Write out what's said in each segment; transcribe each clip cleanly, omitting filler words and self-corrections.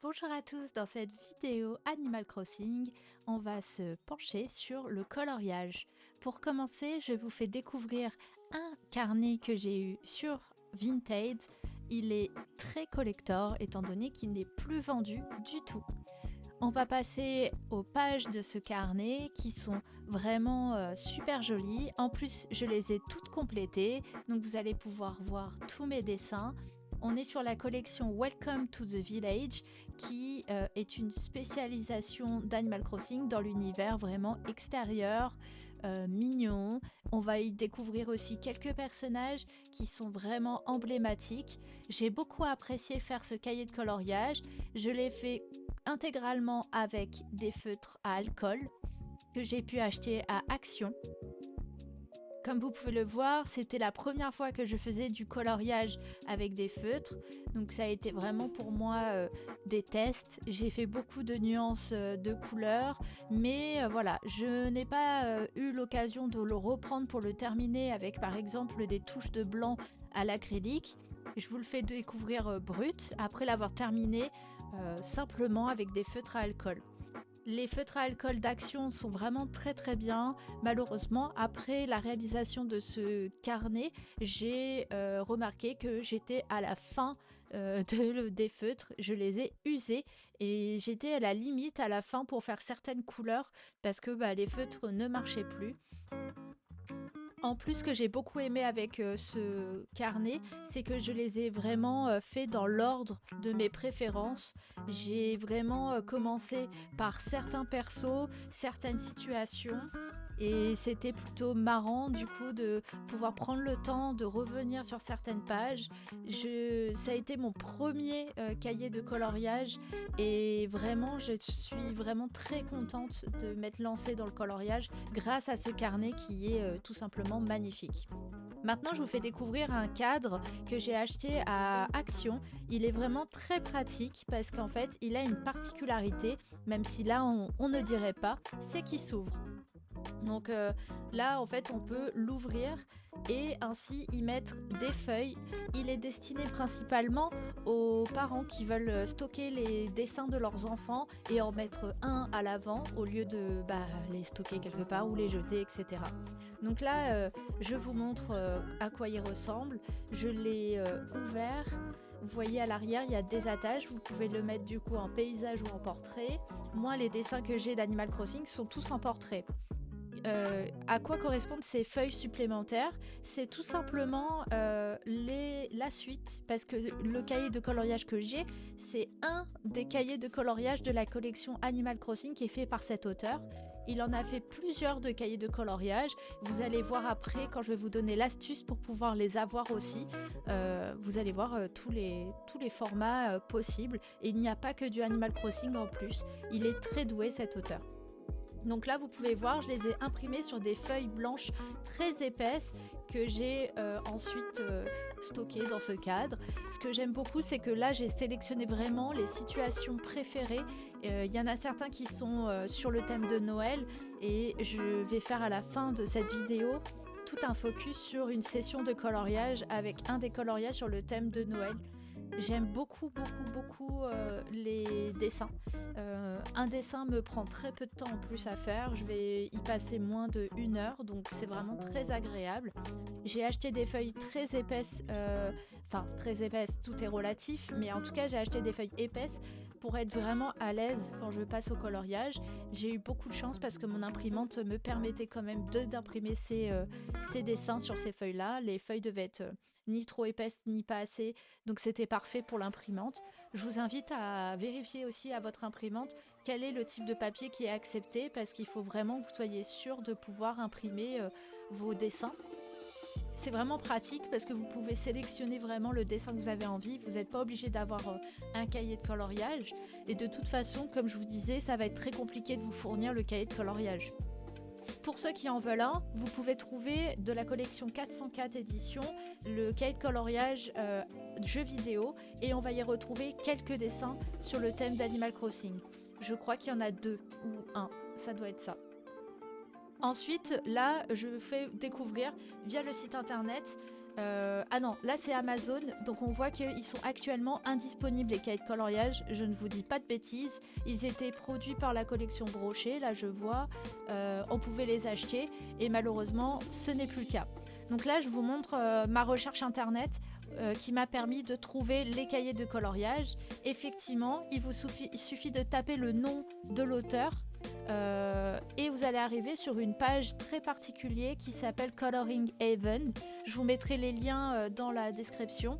Bonjour à tous, dans cette vidéo Animal Crossing, on va se pencher sur le coloriage. Pour commencer, je vous fais découvrir un carnet que j'ai eu sur Vinted. Il est très collector étant donné qu'il n'est plus vendu du tout. On va passer aux pages de ce carnet qui sont vraiment super jolies. En plus, je les ai toutes complétées, donc vous allez pouvoir voir tous mes dessins. On est sur la collection Welcome to the Village qui est une spécialisation d'Animal Crossing dans l'univers vraiment extérieur, mignon. On va y découvrir aussi quelques personnages qui sont vraiment emblématiques. J'ai beaucoup apprécié faire ce cahier de coloriage. Je l'ai fait intégralement avec des feutres à alcool que j'ai pu acheter à Action. Comme vous pouvez le voir, c'était la première fois que je faisais du coloriage avec des feutres. Donc ça a été vraiment pour moi des tests. J'ai fait beaucoup de nuances de couleurs. Mais voilà, je n'ai pas eu l'occasion de le reprendre pour le terminer avec par exemple des touches de blanc à l'acrylique. Je vous le fais découvrir brut après l'avoir terminé simplement avec des feutres à alcool. Les feutres à alcool d'Action sont vraiment très bien. Malheureusement, après la réalisation de ce carnet, j'ai remarqué que j'étais à la fin des feutres. Je les ai usés et j'étais à la limite à la fin pour faire certaines couleurs parce que les feutres ne marchaient plus. En plus, ce que j'ai beaucoup aimé avec ce carnet, c'est que je les ai vraiment fait dans l'ordre de mes préférences. J'ai vraiment commencé par certains persos, certaines situations. Et c'était plutôt marrant du coup de pouvoir prendre le temps de revenir sur certaines pages. Ça a été mon premier cahier de coloriage et vraiment je suis vraiment très contente de m'être lancée dans le coloriage grâce à ce carnet qui est tout simplement magnifique. Maintenant, je vous fais découvrir un cadre que j'ai acheté à Action. Il est vraiment très pratique parce qu'en fait, il a une particularité, même si là, on ne dirait pas, c'est qu'il s'ouvre. Donc là, en fait, on peut l'ouvrir et ainsi y mettre des feuilles. Il est destiné principalement aux parents qui veulent stocker les dessins de leurs enfants et en mettre un à l'avant au lieu de les stocker quelque part ou les jeter, etc. Donc là, je vous montre à quoi il ressemble. Je l'ai ouvert. Vous voyez à l'arrière, il y a des attaches. Vous pouvez le mettre du coup en paysage ou en portrait. Moi, les dessins que j'ai d'Animal Crossing sont tous en portrait. À quoi correspondent ces feuilles supplémentaires? C'est tout simplement la suite, parce que le cahier de coloriage que j'ai, c'est un des cahiers de coloriage de la collection Animal Crossing qui est fait par cet auteur. Il en a fait plusieurs de cahiers de coloriage. Vous allez voir après, quand je vais vous donner l'astuce pour pouvoir les avoir aussi, vous allez voir tous les formats possibles. Et il n'y a pas que du Animal Crossing en plus. Il est très doué cet auteur. Donc là, vous pouvez voir, je les ai imprimés sur des feuilles blanches très épaisses que j'ai ensuite stockées dans ce cadre. Ce que j'aime beaucoup, c'est que là, j'ai sélectionné vraiment les situations préférées. Il y en a certains qui sont sur le thème de Noël et je vais faire à la fin de cette vidéo tout un focus sur une session de coloriage avec un des coloriages sur le thème de Noël. J'aime beaucoup les dessins. Un dessin me prend très peu de temps en plus à faire. Je vais y passer moins de 1 heure, donc c'est vraiment très agréable. J'ai acheté des feuilles très épaisses, très épaisses, tout est relatif, mais en tout cas j'ai acheté des feuilles épaisses pour être vraiment à l'aise quand je passe au coloriage. J'ai eu beaucoup de chance parce que mon imprimante me permettait quand même d'imprimer ces dessins sur ces feuilles-là. Les feuilles devaient être ni trop épaisses ni pas assez, donc c'était parfait pour l'imprimante. Je vous invite à vérifier aussi à votre imprimante quel est le type de papier qui est accepté parce qu'il faut vraiment que vous soyez sûr de pouvoir imprimer vos dessins. C'est vraiment pratique parce que vous pouvez sélectionner vraiment le dessin que vous avez envie. Vous n'êtes pas obligé d'avoir un cahier de coloriage. Et de toute façon, comme je vous disais, ça va être très compliqué de vous fournir le cahier de coloriage. Pour ceux qui en veulent un, vous pouvez trouver de la collection 404 édition le cahier de coloriage jeux vidéo et on va y retrouver quelques dessins sur le thème d'Animal Crossing. Je crois qu'il y en a 2 ou 1, ça doit être ça. Ensuite, là, je fais découvrir via le site internet Ah non, là c'est Amazon, donc on voit qu'ils sont actuellement indisponibles les cahiers de coloriage, je ne vous dis pas de bêtises, ils étaient produits par la collection Brochet, là je vois, on pouvait les acheter et malheureusement ce n'est plus le cas. Donc là je vous montre ma recherche internet qui m'a permis de trouver les cahiers de coloriage. Effectivement, il suffit de taper le nom de l'auteur et vous allez arriver sur une page très particulière qui s'appelle Coloring Haven. Je vous mettrai les liens dans la description.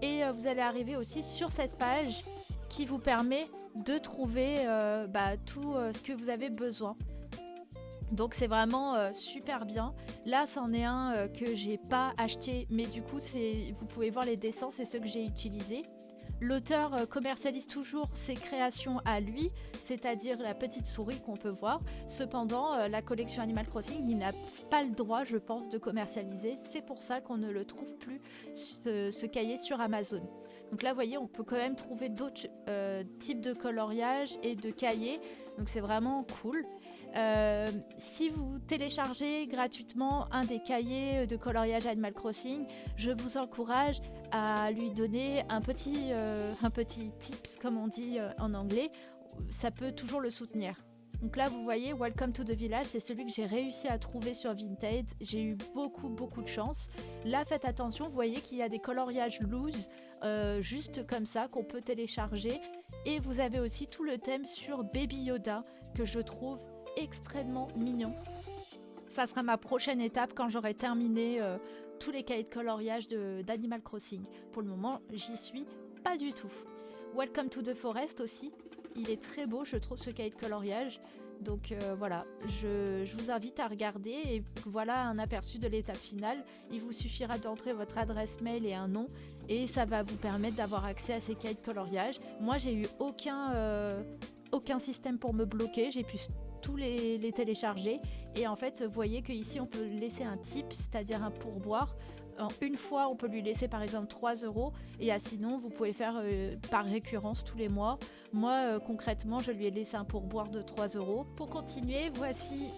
Et vous allez arriver aussi sur cette page qui vous permet de trouver tout ce que vous avez besoin. Donc c'est vraiment super bien. Là c'en est un que j'ai pas acheté, mais du coup vous pouvez voir les dessins, c'est ceux que j'ai utilisés. L'auteur commercialise toujours ses créations à lui, c'est-à-dire la petite souris qu'on peut voir. Cependant, la collection Animal Crossing, il n'a pas le droit, je pense, de commercialiser. C'est pour ça qu'on ne le trouve plus, ce cahier, sur Amazon. Donc là, vous voyez, on peut quand même trouver d'autres types de coloriage et de cahiers. Donc c'est vraiment cool. Si vous téléchargez gratuitement un des cahiers de coloriage Animal Crossing, je vous encourage à lui donner un petit tips, comme on dit en anglais. Ça peut toujours le soutenir. Donc là vous voyez, Welcome to the Village, c'est celui que j'ai réussi à trouver sur Vinted. J'ai eu beaucoup de chance. Là faites attention, vous voyez qu'il y a des coloriages loose juste comme ça qu'on peut télécharger. Et vous avez aussi tout le thème sur Baby Yoda que je trouve extrêmement mignon. Ça sera ma prochaine étape quand j'aurai terminé tous les cahiers de coloriage d'Animal Crossing. Pour le moment, j'y suis pas du tout. Welcome to the Forest aussi. Il est très beau, je trouve, ce cahier de coloriage. Donc voilà, je vous invite à regarder et voilà un aperçu de l'étape finale. Il vous suffira d'entrer votre adresse mail et un nom et ça va vous permettre d'avoir accès à ces cahiers de coloriage. Moi, j'ai eu aucun système pour me bloquer, j'ai pu tous les télécharger et en fait vous voyez qu'ici on peut laisser un tip, c'est-à-dire un pourboire. Une fois on peut lui laisser par exemple 3 € et sinon vous pouvez faire par récurrence tous les mois. Moi concrètement je lui ai laissé un pourboire de 3 €. Pour continuer, voici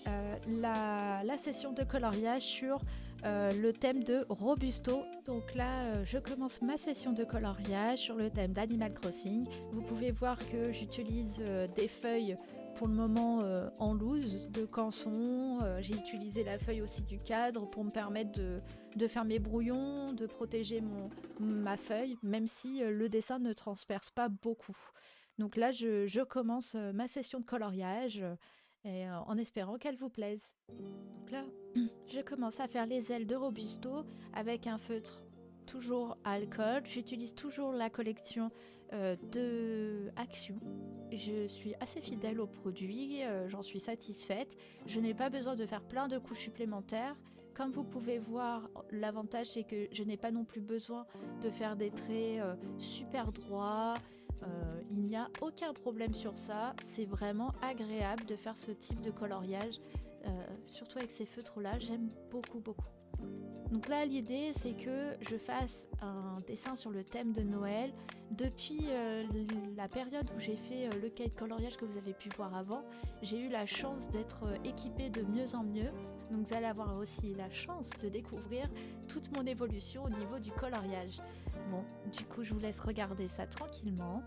la session de coloriage sur le thème de Robusto. Donc là je commence ma session de coloriage sur le thème d'Animal Crossing. Vous pouvez voir que j'utilise des feuilles pour le moment en loose de canson. J'ai utilisé la feuille aussi du cadre pour me permettre de faire mes brouillons, de protéger ma feuille, même si le dessin ne transperce pas beaucoup. Donc là je commence ma session de coloriage en espérant qu'elle vous plaise. Donc là je commence à faire les ailes de Robusto avec un feutre toujours à alcool. J'utilise toujours la collection de Action. Je suis assez fidèle au produit, j'en suis satisfaite. Je n'ai pas besoin de faire plein de couches supplémentaires. Comme vous pouvez voir, l'avantage c'est que je n'ai pas non plus besoin de faire des traits super droits. Il n'y a aucun problème sur ça. C'est vraiment agréable de faire ce type de coloriage. Surtout avec ces feutres là, j'aime beaucoup. Donc là l'idée c'est que je fasse un dessin sur le thème de Noël. Depuis la période où j'ai fait le cahier de coloriage que vous avez pu voir avant, j'ai eu la chance d'être équipée de mieux en mieux. Donc vous allez avoir aussi la chance de découvrir toute mon évolution au niveau du coloriage. Bon, du coup je vous laisse regarder ça tranquillement.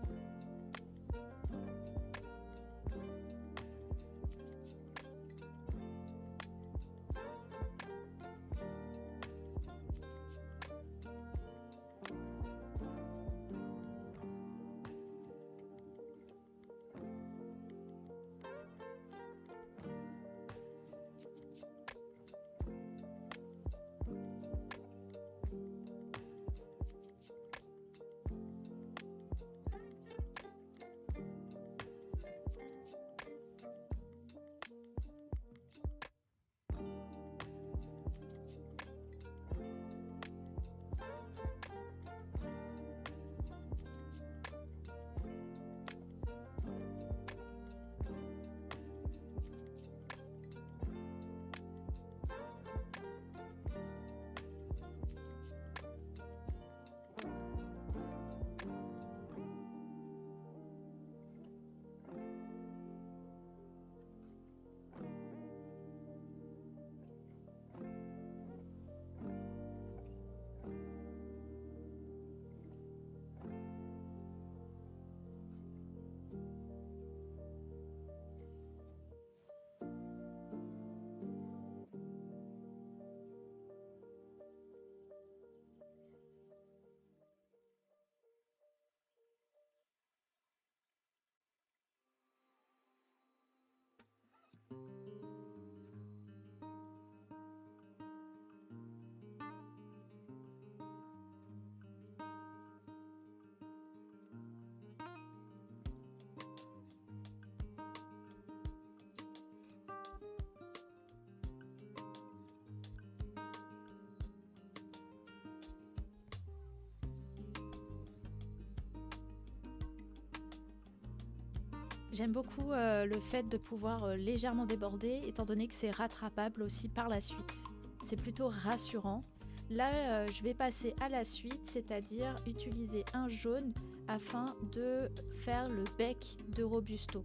J'aime beaucoup le fait de pouvoir légèrement déborder, étant donné que c'est rattrapable aussi par la suite. C'est plutôt rassurant. Là, je vais passer à la suite, c'est-à-dire utiliser un jaune afin de faire le bec de Robusto.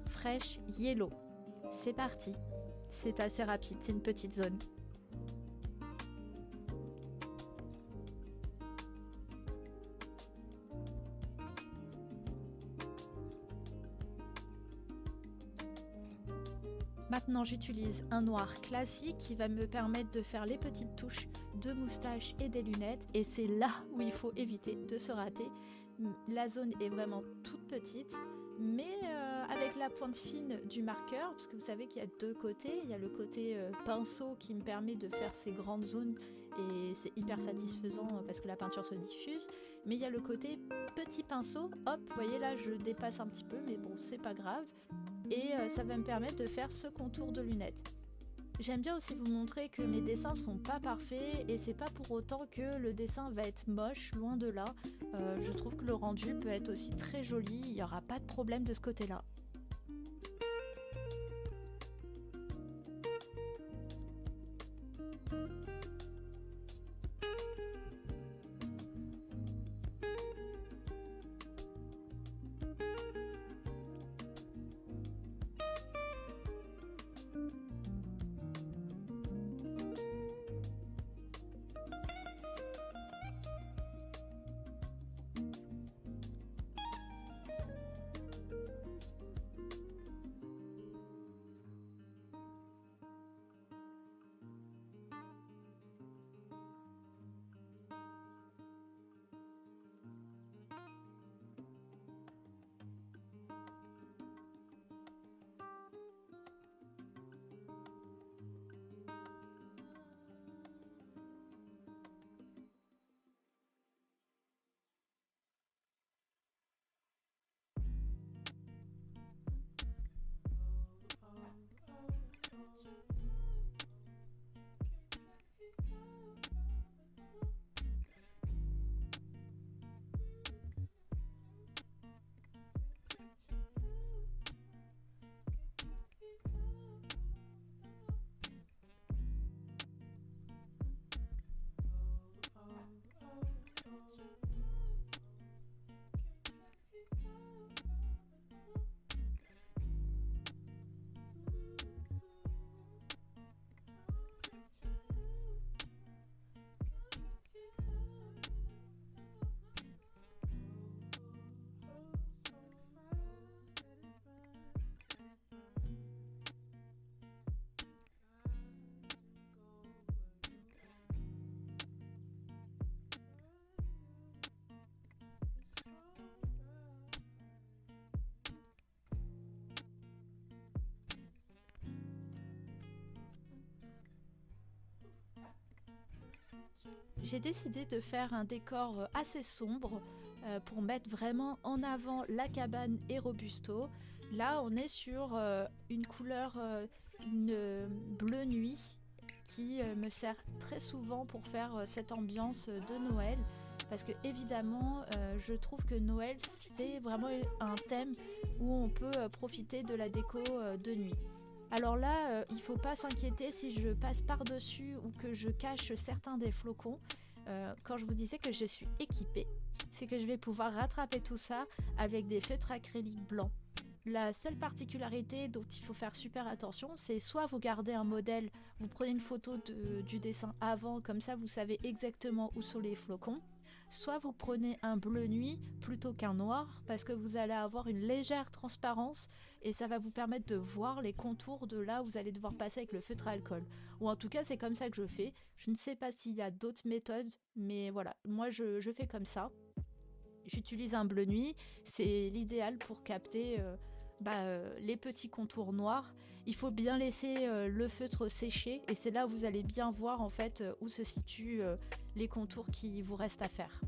Fresh Yellow. C'est parti. C'est assez rapide, c'est une petite zone. Maintenant, j'utilise un noir classique qui va me permettre de faire les petites touches de moustache et des lunettes. Et c'est là où il faut éviter de se rater. La zone est vraiment toute petite, mais avec la pointe fine du marqueur, parce que vous savez qu'il y a deux côtés. Il y a le côté pinceau qui me permet de faire ces grandes zones et c'est hyper satisfaisant parce que la peinture se diffuse. Mais il y a le côté petit pinceau. Hop, vous voyez là, je dépasse un petit peu, mais bon, c'est pas grave. Et ça va me permettre de faire ce contour de lunettes. J'aime bien aussi vous montrer que mes dessins sont pas parfaits et c'est pas pour autant que le dessin va être moche, loin de là. Je trouve que le rendu peut être aussi très joli, il n'y aura pas de problème de ce côté-là. J'ai décidé de faire un décor assez sombre pour mettre vraiment en avant la cabane et Robusto. Là, on est sur une couleur, une bleu nuit qui me sert très souvent pour faire cette ambiance de Noël. Parce que évidemment, je trouve que Noël, c'est vraiment un thème où on peut profiter de la déco de nuit. Alors là, il ne faut pas s'inquiéter si je passe par-dessus ou que je cache certains des flocons. Quand je vous disais que je suis équipée, c'est que je vais pouvoir rattraper tout ça avec des feutres acryliques blancs. La seule particularité dont il faut faire super attention, c'est soit vous gardez un modèle, vous prenez une photo du dessin avant, comme ça vous savez exactement où sont les flocons, soit vous prenez un bleu nuit plutôt qu'un noir, parce que vous allez avoir une légère transparence et ça va vous permettre de voir les contours de là où vous allez devoir passer avec le feutre à alcool. Ou en tout cas, c'est comme ça que je fais. Je ne sais pas s'il y a d'autres méthodes, mais voilà, moi je fais comme ça. J'utilise un bleu nuit, c'est l'idéal pour capter les petits contours noirs. Il faut bien laisser le feutre sécher et c'est là où vous allez bien voir en fait où se situent les contours qui vous restent à faire.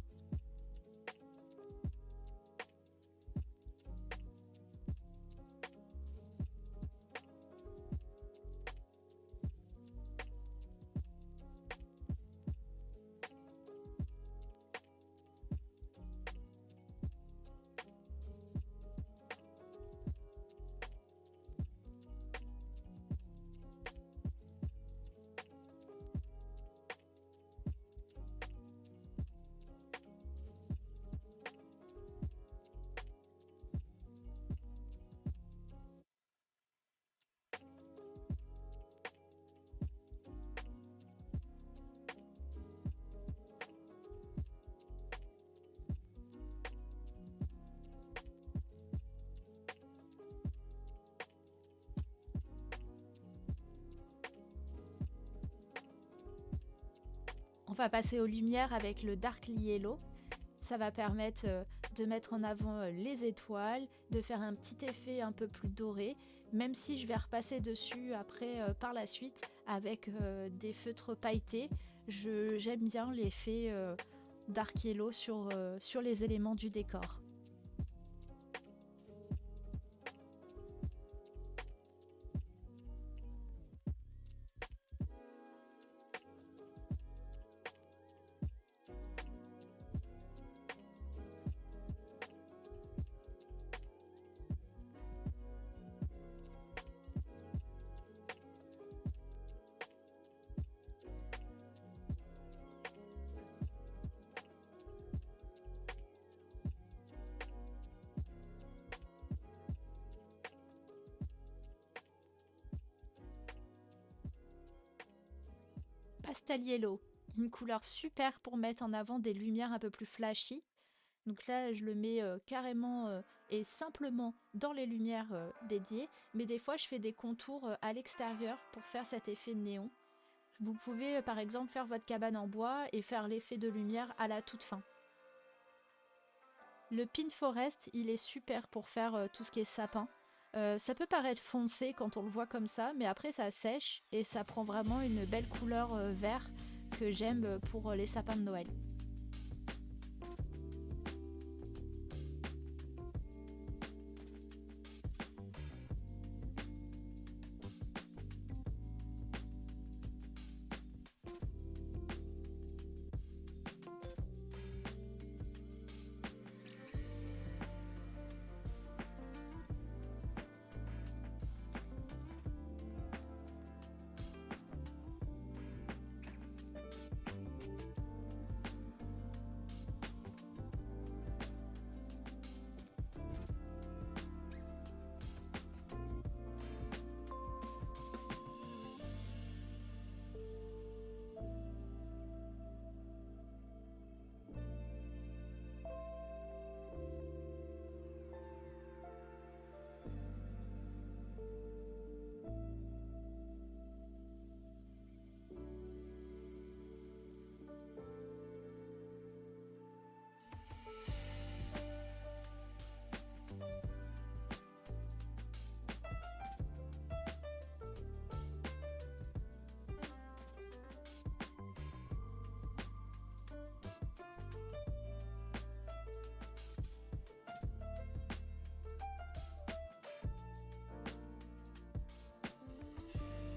On va passer aux lumières avec le Dark Yellow. Ça va permettre de mettre en avant les étoiles, de faire un petit effet un peu plus doré, même si je vais repasser dessus après par la suite avec des feutres pailletés. J'aime bien l'effet Dark Yellow sur les éléments du décor. Pastel Yellow, une couleur super pour mettre en avant des lumières un peu plus flashy. Donc là, je le mets carrément et simplement dans les lumières dédiées, mais des fois, je fais des contours à l'extérieur pour faire cet effet néon. Vous pouvez par exemple faire votre cabane en bois et faire l'effet de lumière à la toute fin. Le Pin Forest, il est super pour faire tout ce qui est sapin. Ça peut paraître foncé quand on le voit comme ça, mais après ça sèche et ça prend vraiment une belle couleur vert que j'aime pour les sapins de Noël.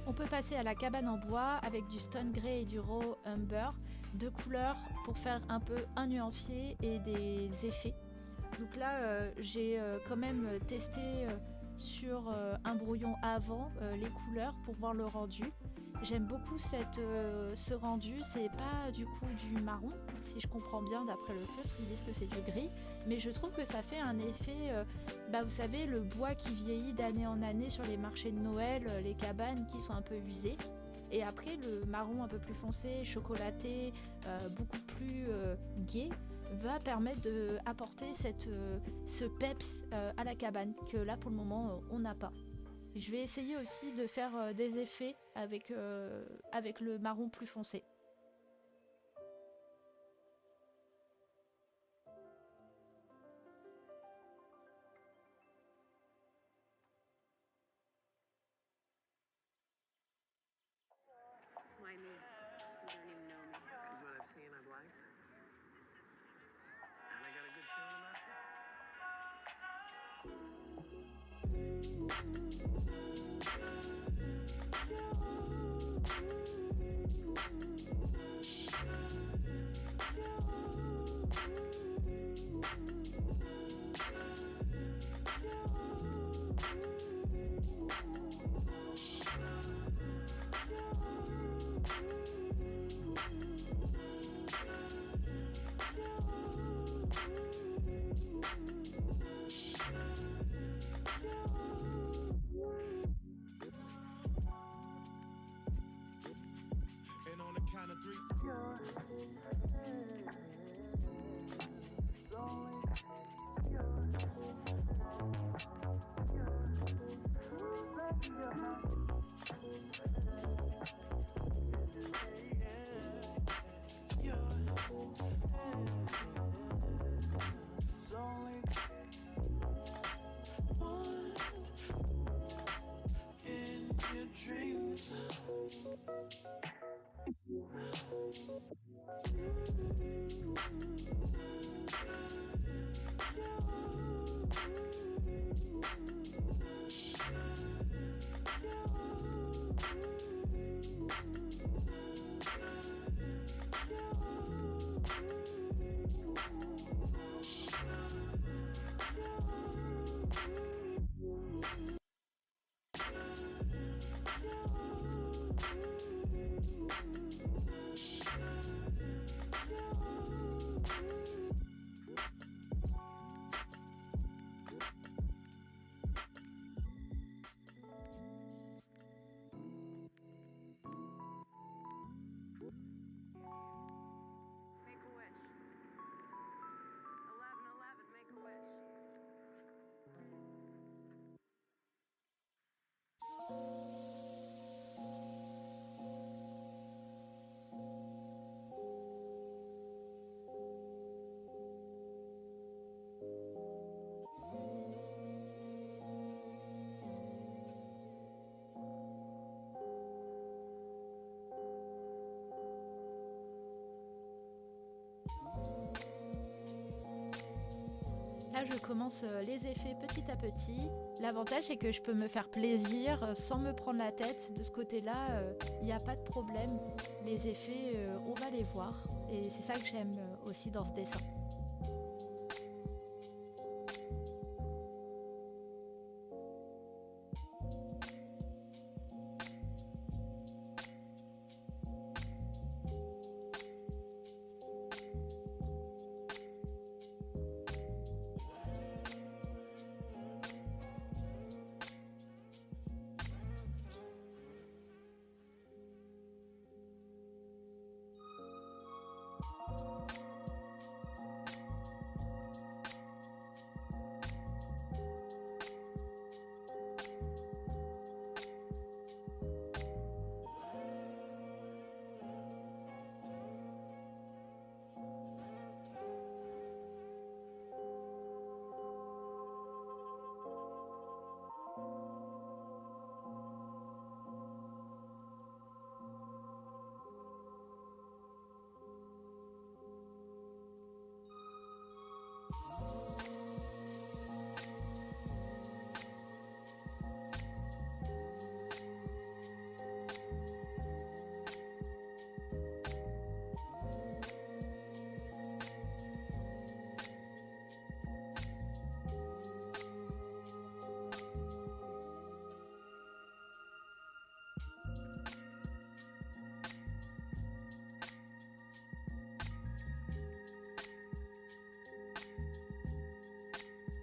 On peut passer à la cabane en bois avec du Stone Grey et du Raw Umber, deux couleurs pour faire un peu un nuancier et des effets. Donc là, j'ai quand même testé sur un brouillon avant les couleurs pour voir le rendu. J'aime beaucoup ce rendu, c'est pas du coup du marron, si je comprends bien d'après le feutre, ils disent que c'est du gris, mais je trouve que ça fait un effet, vous savez, le bois qui vieillit d'année en année sur les marchés de Noël, les cabanes qui sont un peu usées. Et après, le marron un peu plus foncé, chocolaté, beaucoup plus gai, va permettre d'apporter ce peps à la cabane, que là pour le moment on n'a pas. Je vais essayer aussi de faire des effets avec le marron plus foncé. Why me? You don't even know me. Because what I've seen I've liked. And I got a good feeling about you. And on the count of three. Make a wish. 1111, make a wish. Là, je commence les effets petit à petit. L'avantage, c'est que je peux me faire plaisir sans me prendre la tête. De ce côté-là, il n'y a pas de problème. Les effets, on va les voir. Et c'est ça que j'aime aussi dans ce dessin.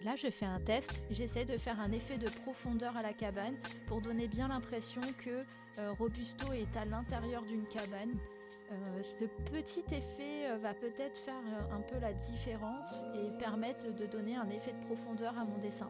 Là, je fais un test, j'essaie de faire un effet de profondeur à la cabane pour donner bien l'impression que Robusto est à l'intérieur d'une cabane. Ce petit effet va peut-être faire un peu la différence et permettre de donner un effet de profondeur à mon dessin.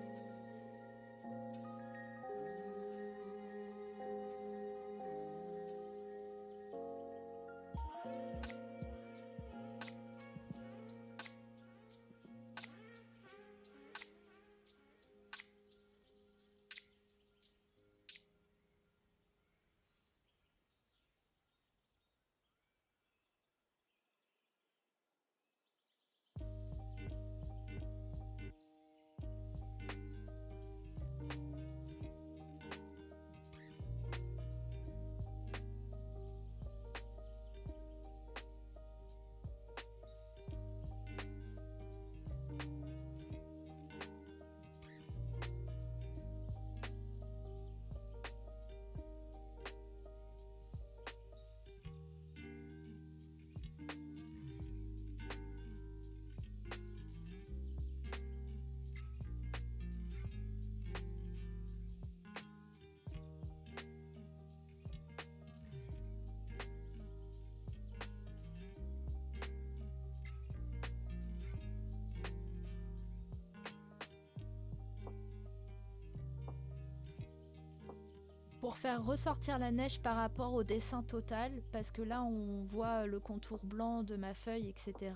Pour faire ressortir la neige par rapport au dessin total, parce que là on voit le contour blanc de ma feuille, etc.,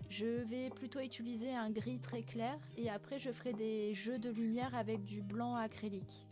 je vais plutôt utiliser un gris très clair et après je ferai des jeux de lumière avec du blanc acrylique.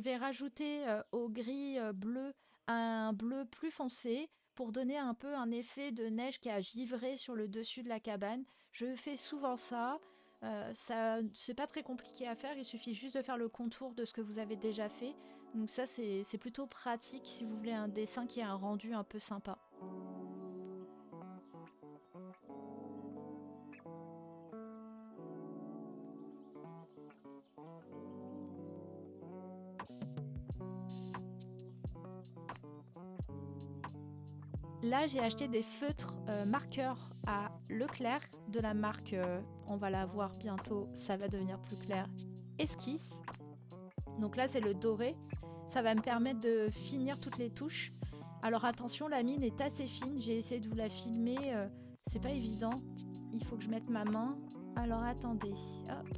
je vais rajouter au gris bleu un bleu plus foncé pour donner un peu un effet de neige qui a givré sur le dessus de la cabane. Je fais souvent ça. Ça, c'est pas très compliqué à faire, il suffit juste de faire le contour de ce que vous avez déjà fait. Donc ça, c'est plutôt pratique si vous voulez un dessin qui a un rendu un peu sympa. Là, j'ai acheté des feutres marqueurs à Leclerc de la marque, on va la voir bientôt, ça va devenir plus clair, Esquisse. Donc là, c'est le doré. Ça va me permettre de finir toutes les touches. Alors attention, la mine est assez fine. J'ai essayé de vous la filmer. C'est pas évident. Il faut que je mette ma main. Alors attendez. Hop.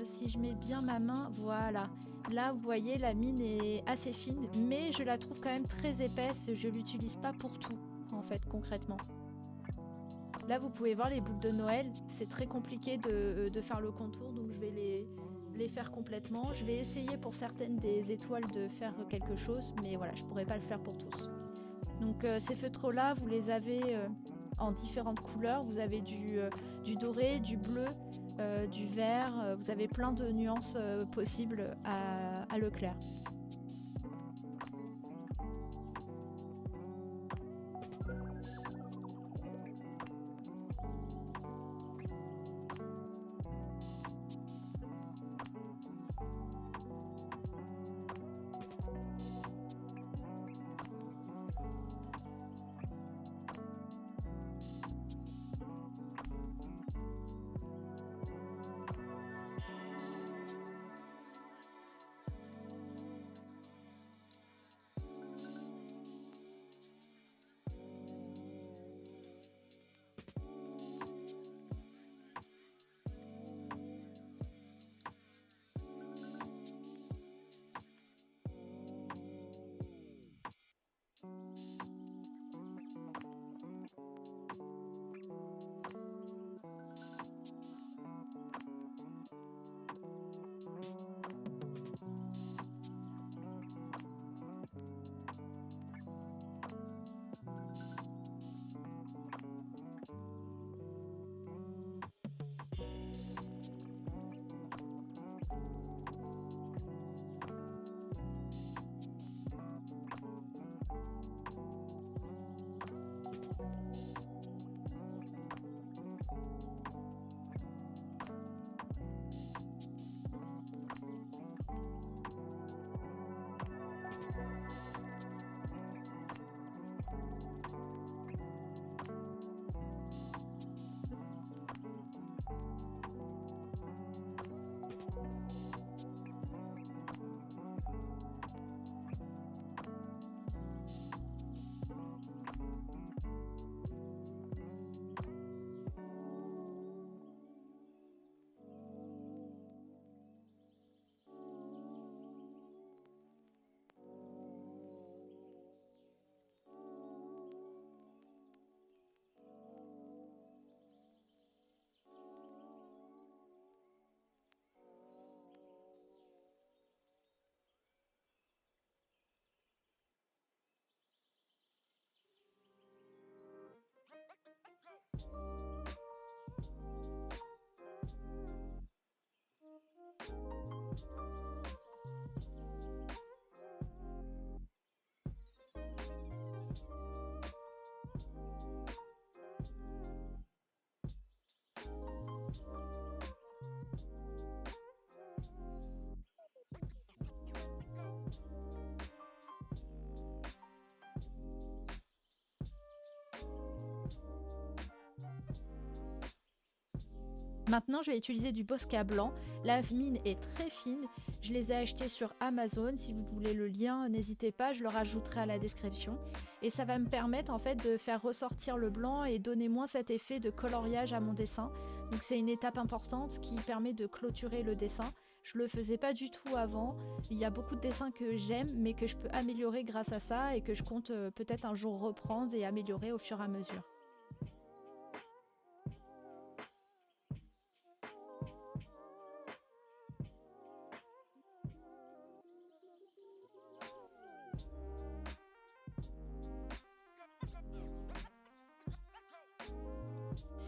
Si je mets bien ma main, voilà. Là, vous voyez, la mine est assez fine, mais je la trouve quand même très épaisse. Je l'utilise pas pour tout, en fait, concrètement. Là, vous pouvez voir les boucles de Noël. C'est très compliqué de faire le contour, donc je vais les faire complètement. Je vais essayer pour certaines des étoiles de faire quelque chose, mais voilà, je pourrais pas le faire pour tous. Donc ces feutres-là, vous les avez en différentes couleurs. Vous avez du doré, du bleu, du vert. Vous avez plein de nuances possibles à Leclerc. Maintenant, je vais utiliser du Posca blanc. La mine est très fine. Je les ai achetés sur Amazon. Si vous voulez le lien, n'hésitez pas, je le rajouterai à la description. Et ça va me permettre en fait de faire ressortir le blanc et donner moins cet effet de coloriage à mon dessin. Donc c'est une étape importante qui permet de clôturer le dessin. Je le faisais pas du tout avant. Il y a beaucoup de dessins que j'aime mais que je peux améliorer grâce à ça et que je compte peut-être un jour reprendre et améliorer au fur et à mesure.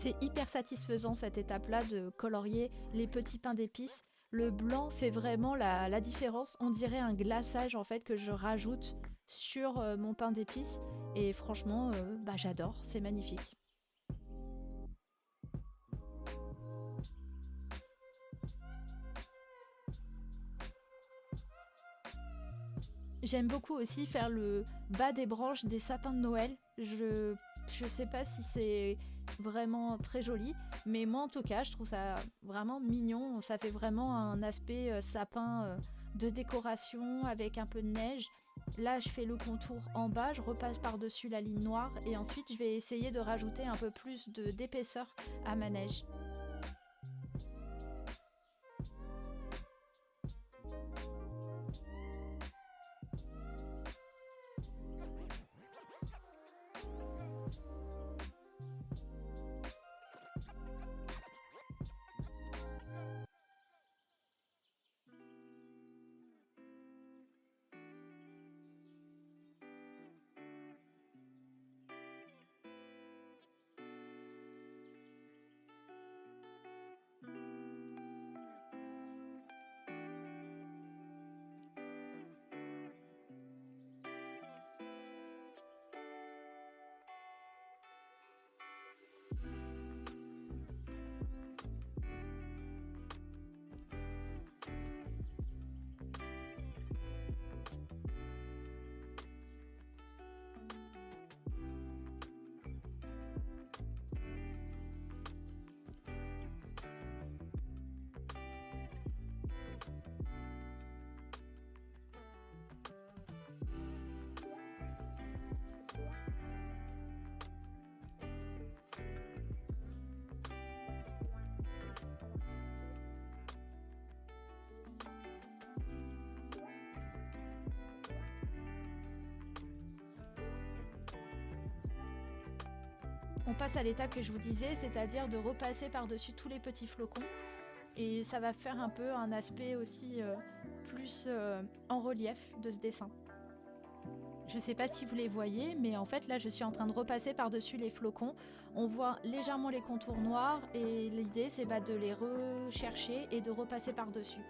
C'est hyper satisfaisant cette étape-là de colorier les petits pains d'épices. Le blanc fait vraiment la différence. On dirait un glaçage en fait que je rajoute sur mon pain d'épices. Et franchement, bah, j'adore, c'est magnifique. J'aime beaucoup aussi faire le bas des branches des sapins de Noël. Je sais pas si c'est vraiment très joli, mais moi en tout cas, je trouve ça vraiment mignon. Ça fait vraiment un aspect sapin de décoration avec un peu de neige. Là, je fais le contour en bas, je repasse par-dessus la ligne noire et ensuite je vais essayer de rajouter un peu plus d'épaisseur à ma neige. On passe à l'étape que je vous disais, c'est-à-dire de repasser par-dessus tous les petits flocons. Et ça va faire un peu un aspect aussi plus en relief de ce dessin. Je sais pas si vous les voyez, mais en fait là je suis en train de repasser par-dessus les flocons. On voit légèrement les contours noirs et l'idée c'est de les rechercher et de repasser par-dessus.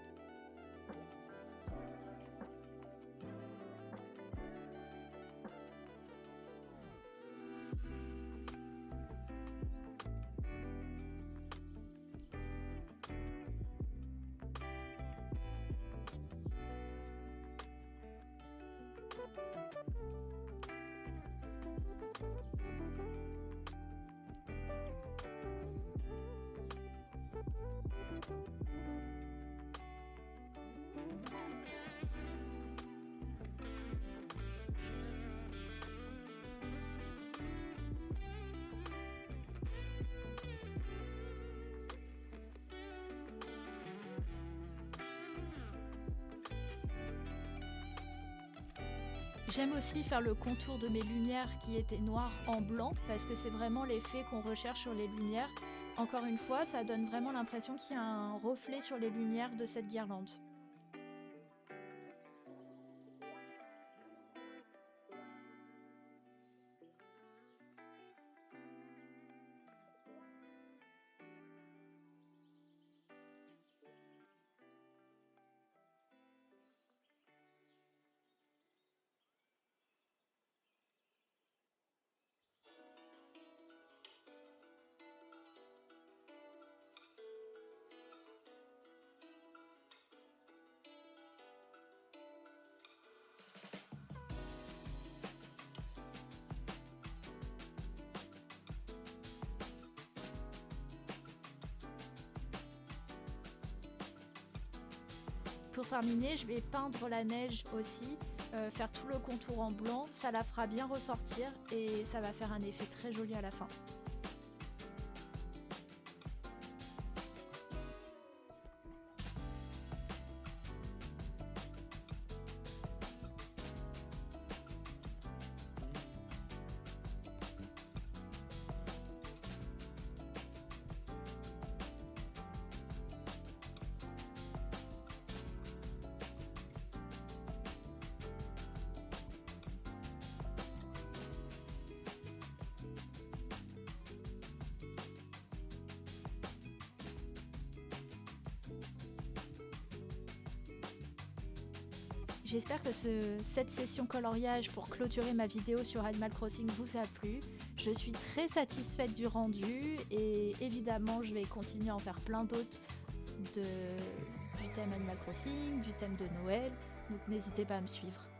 J'aime aussi faire le contour de mes lumières qui étaient noires en blanc parce que c'est vraiment l'effet qu'on recherche sur les lumières. Encore une fois, ça donne vraiment l'impression qu'il y a un reflet sur les lumières de cette guirlande. Pour terminer, je vais peindre la neige aussi, faire tout le contour en blanc, ça la fera bien ressortir et ça va faire un effet très joli à la fin. J'espère que cette session coloriage pour clôturer ma vidéo sur Animal Crossing vous a plu. Je suis très satisfaite du rendu et évidemment je vais continuer à en faire plein d'autres du thème Animal Crossing, du thème de Noël, donc n'hésitez pas à me suivre.